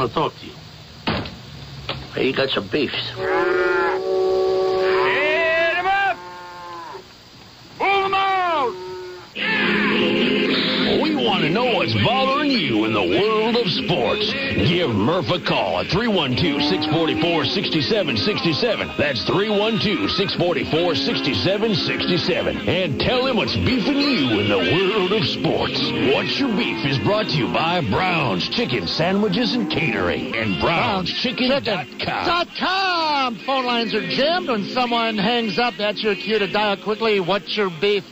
want to talk to you. Hey, you got some beefs. Hit him up! Pull him out! We want to know what's bothering you in the world of sports. Give Murph a call at 312-644-6767. That's 312-644-6767. And tell him what's beefing you in the world of sports. What's Your Beef is brought to you by Brown's Chicken Sandwiches and Catering and BrownsChicken.com. Phone lines are jammed. When someone hangs up, that's your cue to dial quickly. What's your beef?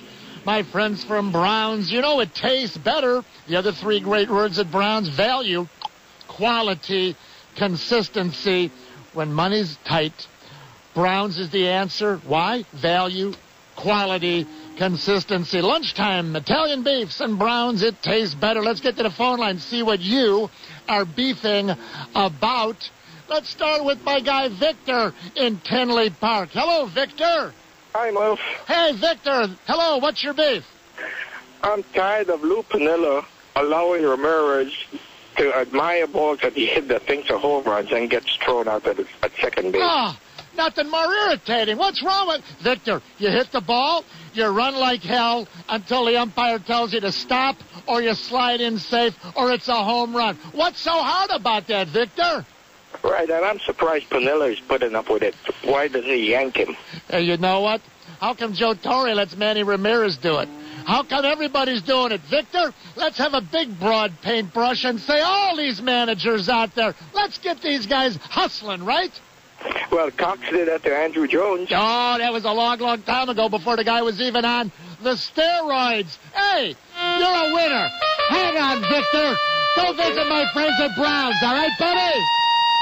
My friends from Browns, you know it tastes better. The other three great words at Browns: value, quality, consistency. When money's tight, Browns is the answer. Why? Value, quality, consistency. Lunchtime, Italian beefs and Browns, it tastes better. Let's get to the phone line, see what you are beefing about. Let's start with my guy Victor in Tinley Park. Hello, Victor. Hi, Murph. Hey, Victor. Hello, what's your beef? I'm tired of Lou Piniella allowing Ramirez to admire balls that he hit that thinks are home runs and gets thrown out at second base. Nothing more irritating. What's wrong with Victor? You hit the ball, you run like hell until the umpire tells you to stop, or you slide in safe, or it's a home run. What's so hard about that, Victor? Right, and I'm surprised Piniella is putting up with it. Why doesn't he yank him? Hey, you know what? How come Joe Torre lets Manny Ramirez do it? How come everybody's doing it? Victor, let's have a big broad paintbrush and say all these managers out there, let's get these guys hustling, right? Well, Cox did that to Andrew Jones. Oh, that was a long, long time ago before the guy was even on the steroids. Hey, you're a winner. Hang on, Victor. Go visit my friends at Browns, all right, buddy?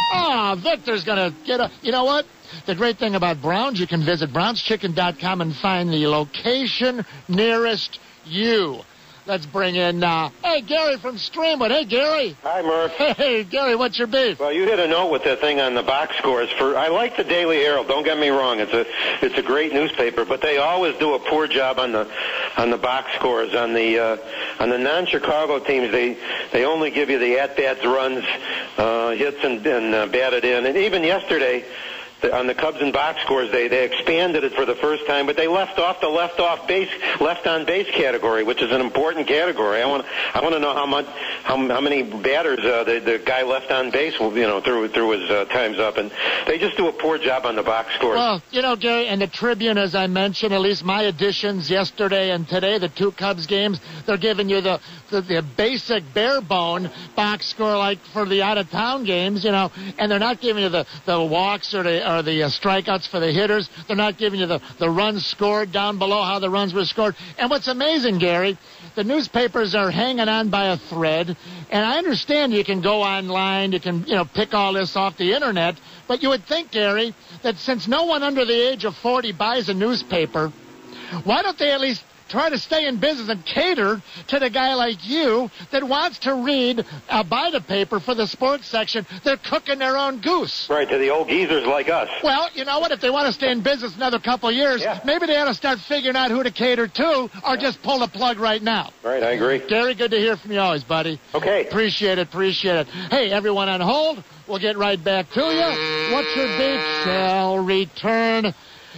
Oh, Victor's going to get a... You know what? The great thing about Browns, you can visit brownschicken.com and find the location nearest you. Let's bring in, hey, Gary from Streamwood. Hey, Gary. Hi, Murph. Hey, Gary, what's your beef? Well, you hit a note with that thing on the box scores. I like the Daily Herald. Don't get me wrong. It's a great newspaper, but they always do a poor job on the box scores. On the non-Chicago teams, they only give you the at-bats, runs, hits, and batted in. And even yesterday, on the Cubs and box scores, they expanded it for the first time, but they left off the left on base category, which is an important category. I want to know how many batters the guy left on base will, through his time's up, and they just do a poor job on the box scores. Well, Gary, and the Tribune, as I mentioned, at least my editions yesterday and today, the two Cubs games, they're giving you the basic bare bone box score like for the out of town games, and they're not giving you the walks or the strikeouts for the hitters. They're not giving you the runs scored down below, how the runs were scored. And what's amazing, Gary, the newspapers are hanging on by a thread. And I understand you can go online, you can, pick all this off the internet. But you would think, Gary, that since no one under the age of 40 buys a newspaper, why don't they at least try to stay in business and cater to the guy like you that wants to read, buy the paper for the sports section? They're cooking their own goose. Right, to the old geezers like us. Well, you know what? If they want to stay in business another couple of years, maybe they ought to start figuring out who to cater to or just pull the plug right now. Right, I agree. Gary, good to hear from you always, buddy. Okay. Appreciate it. Hey, everyone on hold, we'll get right back to you. What's your beef shall return.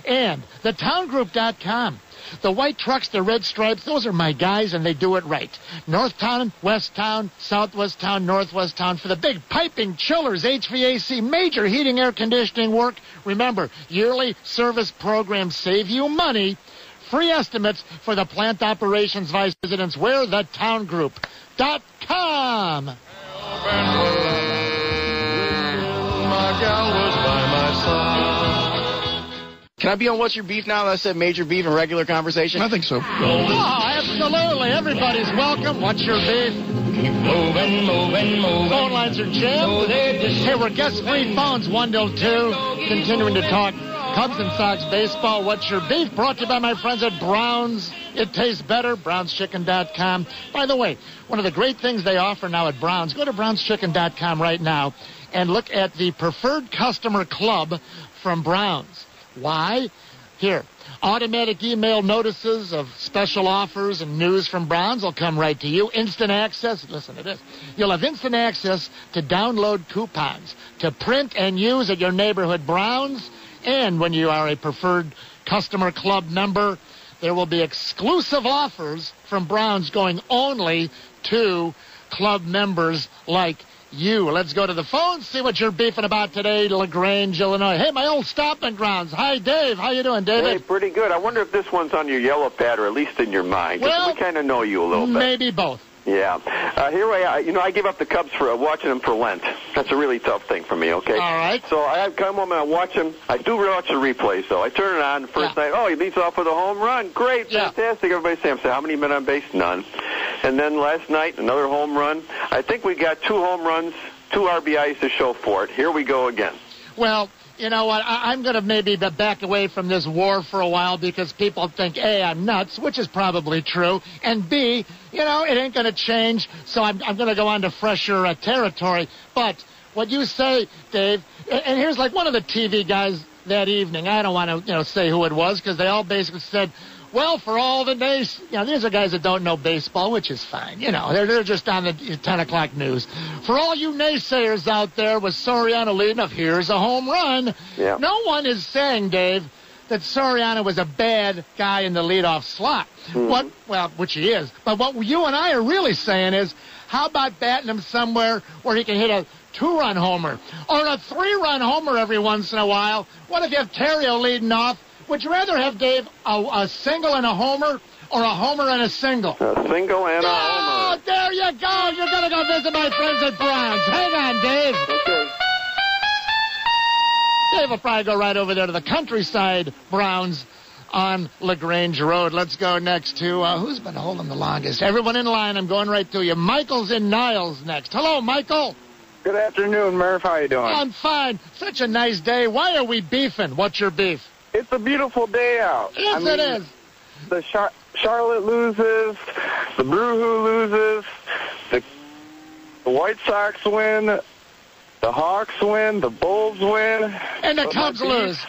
And thetowngroup.com. The white trucks, the red stripes, those are my guys, and they do it right. North Town, West Town, Southwest Town, Northwest Town. For the big piping, chillers, HVAC, major heating, air conditioning work. Remember, yearly service programs save you money. Free estimates for the plant operations vice presidents. We're thetowngroup.com. My gal was by my side. Can I be on What's Your Beef now that I said major beef and regular conversation? I think so. Oh, absolutely. Everybody's welcome. What's your beef? Keep moving. Phone lines are jammed. Hey, we're guest-free phones, 1 till 2. Continuing to talk Cubs and Sox baseball. What's your beef? Brought to you by my friends at Browns. It tastes better. BrownsChicken.com. By the way, one of the great things they offer now at Browns, go to BrownsChicken.com right now and look at the Preferred Customer Club from Browns. Why? Here, automatic email notices of special offers and news from Browns will come right to you. Instant access. Listen to this. You'll have instant access to download coupons to print and use at your neighborhood Browns. And when you are a preferred customer club member, there will be exclusive offers from Browns going only to club members like you. Let's go to the phone, see what you're beefing about today, LaGrange, Illinois. Hey, my old stomping grounds. Hi, Dave. How you doing, David? Hey, pretty good. I wonder if this one's on your yellow pad, or at least in your mind. 'Cause Well, we kind of know you a little bit. Maybe both. Yeah. Here I gave up the Cubs for watching them for Lent. That's a really tough thing for me, okay? All right. So I come home and I watch them. I do watch the replays, though. I turn it on the first night. Oh, he leads off with a home run. Great. Yeah. Fantastic. Everybody's saying, how many men on base? None. And then last night, another home run. I think we got 2 home runs, 2 RBIs to show for it. Here we go again. Well, you know what? I'm going to maybe back away from this war for a while because people think, A, I'm nuts, which is probably true, and B, it ain't going to change, so I'm going to go on to fresher territory. But what you say, Dave, and here's like one of the TV guys that evening. I don't want to, say who it was because they all basically said, well, for all the days, these are guys that don't know baseball, which is fine. They're just on the 10 o'clock news. For all you naysayers out there with Soriano leading off, here's a home run. Yeah. No one is saying, Dave, that Soriano was a bad guy in the leadoff slot. Mm-hmm. Which he is. But what you and I are really saying is, how about batting him somewhere where he can hit a 2-run homer or a 3-run homer every once in a while? What if you have Terrio leading off? Would you rather have, Dave, a single and a homer or a homer and a single? A single and a homer. Oh, there you go. You're going to go visit my friends at Browns. Hang on, Dave. Okay. Dave will probably go right over there to the Countryside Browns on LaGrange Road. Let's go next to, who's been holding the longest? Everyone in line, I'm going right to you. Michael's in Niles next. Hello, Michael. Good afternoon, Murph. How you doing? I'm fine. Such a nice day. Why are we beefing? What's your beef? It's a beautiful day out. Yes, it is. The Charlotte loses, the Brew loses, the White Sox win, the Hawks win, the Bulls win. And the Cubs lose.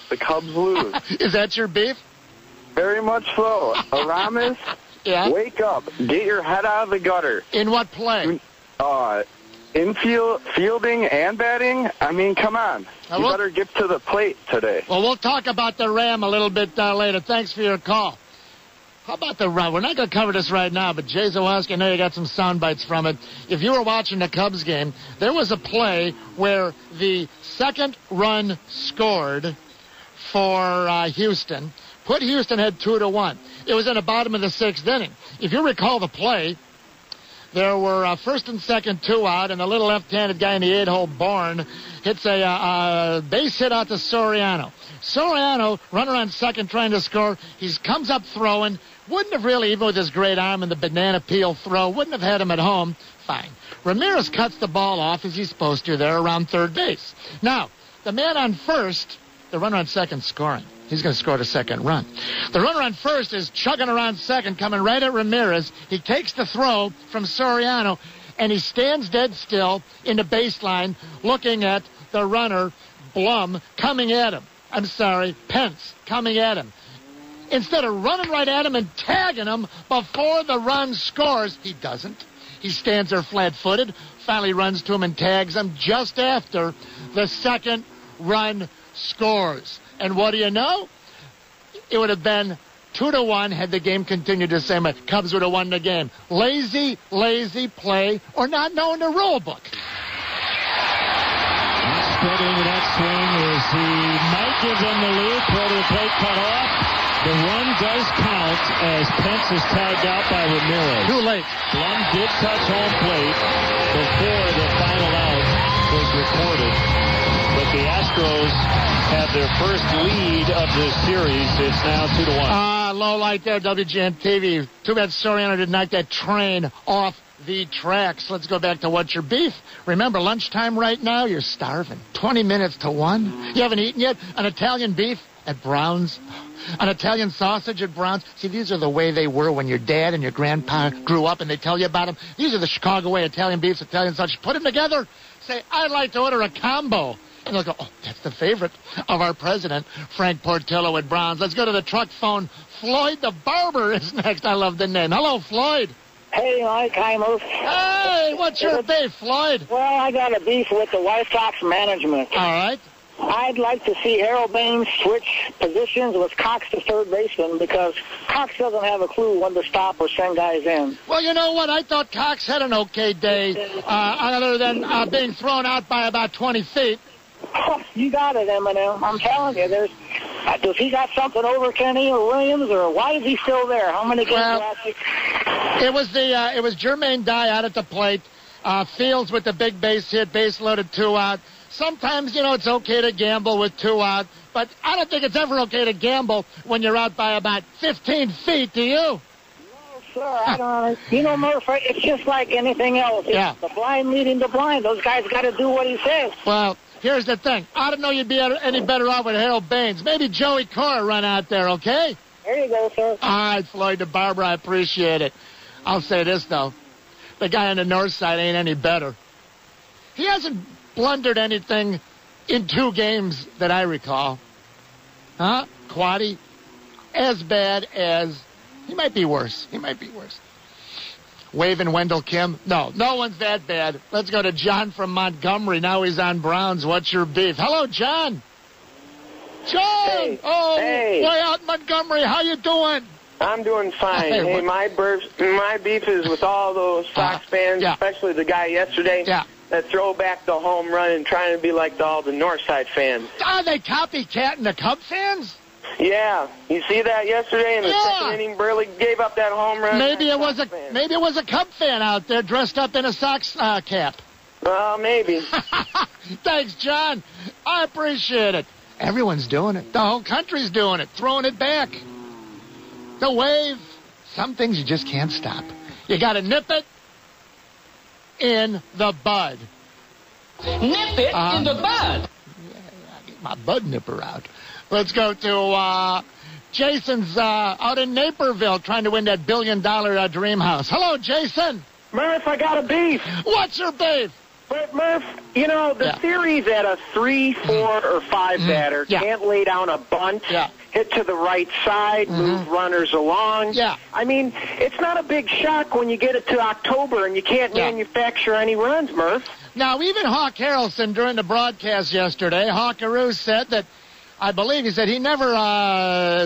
The Cubs lose. Is that your beef? Very much so. Aramis, wake up. Get your head out of the gutter. In what play? Fielding and batting? I mean, come on. You better get to the plate today. Well, we'll talk about the Ram a little bit later. Thanks for your call. How about the Ram? We're not going to cover this right now, but Jay Zawaski, I know you got some sound bites from it. If you were watching the Cubs game, there was a play where the second run scored for Houston, put Houston ahead 2-1. It was in the bottom of the 6th inning. If you recall the play, there were first and second 2 out, and the little left-handed guy in the 8-hole barn hits a base hit out to Soriano. Soriano, runner on second trying to score. He comes up throwing. Wouldn't have really, even with his great arm and the banana peel throw, wouldn't have had him at home. Fine. Ramirez cuts the ball off as he's supposed to there around third base. Now, the man on first, the runner on second scoring. He's going to score the second run. The runner on first is chugging around second, coming right at Ramirez. He takes the throw from Soriano, and he stands dead still in the baseline looking at the runner, Blum, coming at him. Pence coming at him. Instead of running right at him and tagging him before the run scores, he doesn't. He stands there flat-footed, finally runs to him and tags him just after the second run scores. And what do you know? It would have been 2-1 had the game continued the same way. Cubs would have won the game. Lazy play or not knowing the rule book. Spreading that swing is he might give them the lead. Quarter plate cut off. The run does count as Pence is tagged out by Ramirez. Too late. Blum did touch home plate before the final out was recorded. But the Astros have their first lead of this series. It's now 2-1. Low light there, WGN TV. Too bad Soriano did knock that train off the tracks. Let's go back to what's your beef. Remember, lunchtime right now, you're starving. 20 minutes to 1. You haven't eaten yet? An Italian beef at Brown's? An Italian sausage at Brown's? See, these are the way they were when your dad and your grandpa grew up and they tell you about them. These are the Chicago way Italian beefs, Italian sausage. Put them together. Say, I'd like to order a combo. And they'll go, oh, that's the favorite of our president, Frank Portillo at Browns. Let's go to the truck phone. Floyd the Barber is next. I love the name. Hello, Floyd. Hey, Mike. Hi, Murph. Hey, what's your beef, Floyd? Well, I got a beef with the White Sox management. All right. I'd like to see Harold Baines switch positions with Cox to third baseman because Cox doesn't have a clue when to stop or send guys in. Well, you know what? I thought Cox had an okay day, other than being thrown out by about 20 feet. Oh, you got it, Eminem. I'm telling you, does he got something over Kenny or Williams, or why is he still there? How many games last week? It was Jermaine Dye out at the plate. Fields with the big base hit, base loaded, 2 out. Sometimes, it's okay to gamble with 2 out, but I don't think it's ever okay to gamble when you're out by about 15 feet, do you? No, sir, I don't. Murph, it's just like anything else. Yeah. It's the blind leading the blind. Those guys got to do what he says. Well, here's the thing. I don't know you'd be any better off with Harold Baines. Maybe Joey Cora run out there, okay? There you go, sir. All right, Floyd the Barber, I appreciate it. I'll say this, though. The guy on the north side ain't any better. He hasn't blundered anything in 2 games that I recall. Huh? Quaddy? As bad as... He might be worse. Waving Wendell Kim? No one's that bad. Let's go to John from Montgomery. Now he's on Browns. What's your beef? Hello, John. John! Hey. Oh, Hey. way out in Montgomery. How you doing? I'm doing fine. Hey, my beef is with all those Sox fans, especially the guy yesterday that throw back the home run and trying to be like all the Northside fans. Are they copycatting the Cub fans? Yeah, you see that yesterday in the second inning, Burley gave up that home run. Maybe it was a Cub fan out there dressed up in a Sox cap. Well, maybe. Thanks, John. I appreciate it. Everyone's doing it. The whole country's doing it, throwing it back. The wave. Some things you just can't stop. You got to nip it in the bud. Nip it in the bud. Yeah, get my bud nipper out. Let's go to Jason's out in Naperville trying to win that $1 billion dream house. Hello, Jason. Murph, I got a beef. What's your beef? But, Murph, the theory that a 3, 4, or 5 batter can't lay down a bunt, hit to the right side, move runners along. Yeah. I mean, it's not a big shock when you get it to October and you can't manufacture any runs, Murph. Now, even Hawk Harrelson during the broadcast yesterday, Hawkaroo said that, I believe he said he never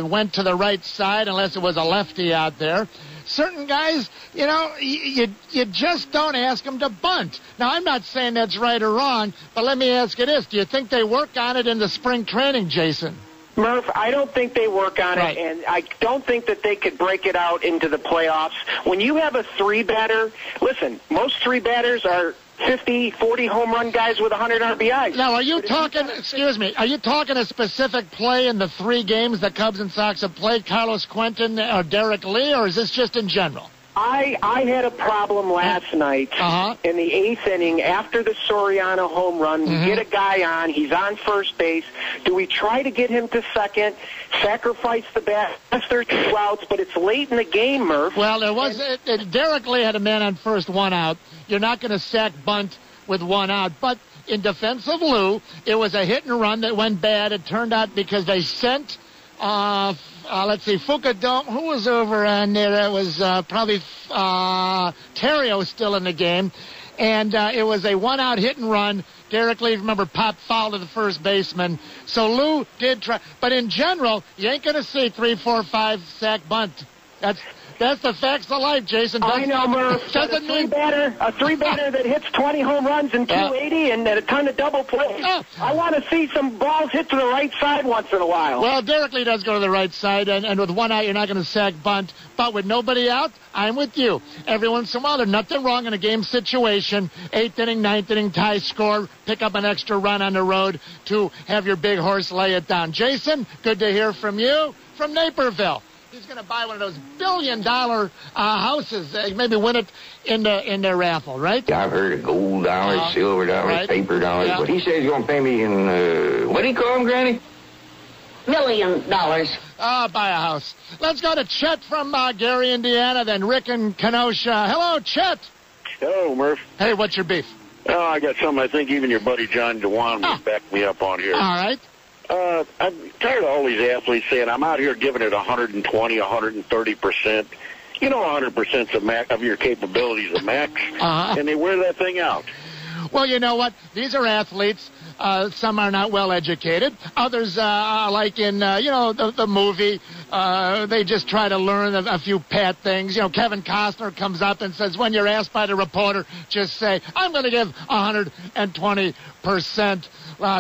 went to the right side unless it was a lefty out there. Certain guys, you just don't ask them to bunt. Now, I'm not saying that's right or wrong, but let me ask you this. Do you think they work on it in the spring training, Jason? Murph, I don't think they work on it, and I don't think that they could break it out into the playoffs. When you have a 3-batter, listen, most 3-batters are 50, 40 home run guys with 100 RBIs. Now, are you talking a specific play in the 3 games the Cubs and Sox have played, Carlos Quentin or Derek Lee, or is this just in general? I had a problem last night in the 8th inning after the Soriano home run. We get a guy on. He's on first base. Do we try to get him to second, sacrifice the best 2 outs, but it's late in the game, Murph? Well, Derek Lee had a man on first, 1 out. You're not going to sack bunt with 1 out. But in defense of Lou, it was a hit and run that went bad. It turned out because they sent... Fucadome. Who was over on there? It was probably Terrio still in the game. And it was a 1-out hit and run. Derek Lee, remember, popped foul to the first baseman. So Lou did try. But in general, you ain't going to see 3, 4, 5 sack bunt. That's the facts of life, Jason. I know, Murph. A 3-batter that hits 20 home runs and 280 and a ton of double plays. I want to see some balls hit to the right side once in a while. Well, Derek Lee does go to the right side, and with 1 out, you're not going to sack bunt. But with nobody out, I'm with you. Every once in a while, there's nothing wrong in a game situation. 8th inning, 9th inning, tie score, pick up an extra run on the road to have your big horse lay it down. Jason, good to hear from you from Naperville. He's going to buy one of those $1 billion houses. Maybe win it in their raffle, right? I've heard of gold dollars, silver dollars, paper dollars. But he says he's going to pay me in, what do you call them, Granny? $1 million. Buy a house. Let's go to Chet from Gary, Indiana, then Rick in Kenosha. Hello, Chet. Hello, Murph. Hey, what's your beef? Oh, I got something I think even your buddy John DeWan would back me up on here. All right. I'm tired of all these athletes saying, I'm out here giving it 120, 130%. You know 100% of your capabilities are max, and they wear that thing out. Well, you know what? These are athletes. Some are not well educated. Others, like in, the movie, they just try to learn a few pat things. You know, Kevin Costner comes up and says, when you're asked by the reporter, just say, I'm going to give 120%.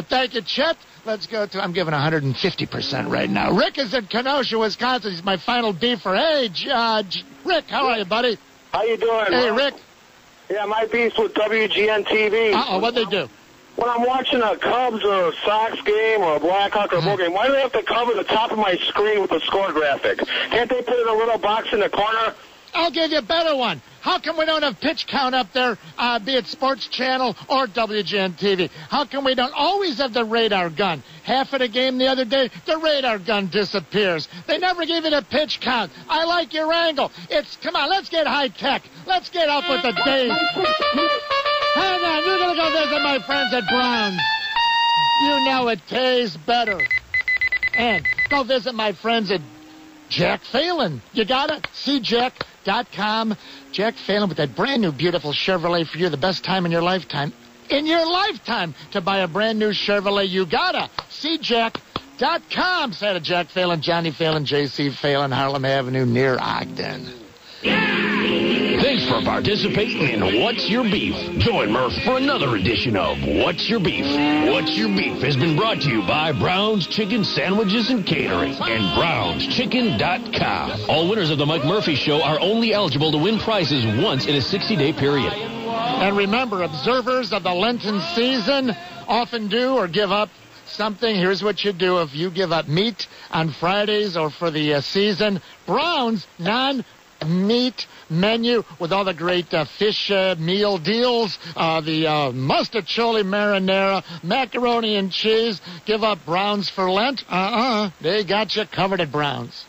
Thank you, Chet. Let's go to, I'm giving 150% right now. Rick is in Kenosha, Wisconsin. He's my final beefer. Hey, Rick, how are you, buddy? How you doing? Hey, Rick. Yeah, my beef's with WGN-TV. Uh-oh, what'd they do? When I'm watching a Cubs or a Sox game or a Blackhawk or a Bull game, why do they have to cover the top of my screen with a score graphic? Can't they put it in a little box in the corner? I'll give you a better one. How come we don't have pitch count up there, be it Sports Channel or WGN TV? How come we don't always have the radar gun? Half of the game the other day, the radar gun disappears. They never give it a pitch count. I like your angle. Come on, let's get high tech. Let's get up with the days. Hang on, you're going to go visit my friends at Browns. You know it tastes better. And go visit my friends at Jack Phelan. You got it? CJack.com. Jack Phelan with that brand new beautiful Chevrolet for you. The best time in your lifetime. In your lifetime to buy a brand new Chevrolet. You gotta. CJack.com. Say to Jack Phelan, Johnny Phelan, J.C. Phelan, Harlem Avenue near Ogden. Thanks for participating in What's Your Beef. Join Murph for another edition of What's Your Beef. What's Your Beef has been brought to you by Brown's Chicken Sandwiches and Catering and BrownsChicken.com. All winners of the Mike Murphy Show are only eligible to win prizes once in a 60-day period. And remember, observers of the Lenten season often do or give up something. Here's what you do if you give up meat on Fridays or for the season. Brown's non-meat menu with all the great fish meal deals, the mustacholi marinara, macaroni and cheese. Give up Brown's for Lent? They got you covered at Brown's.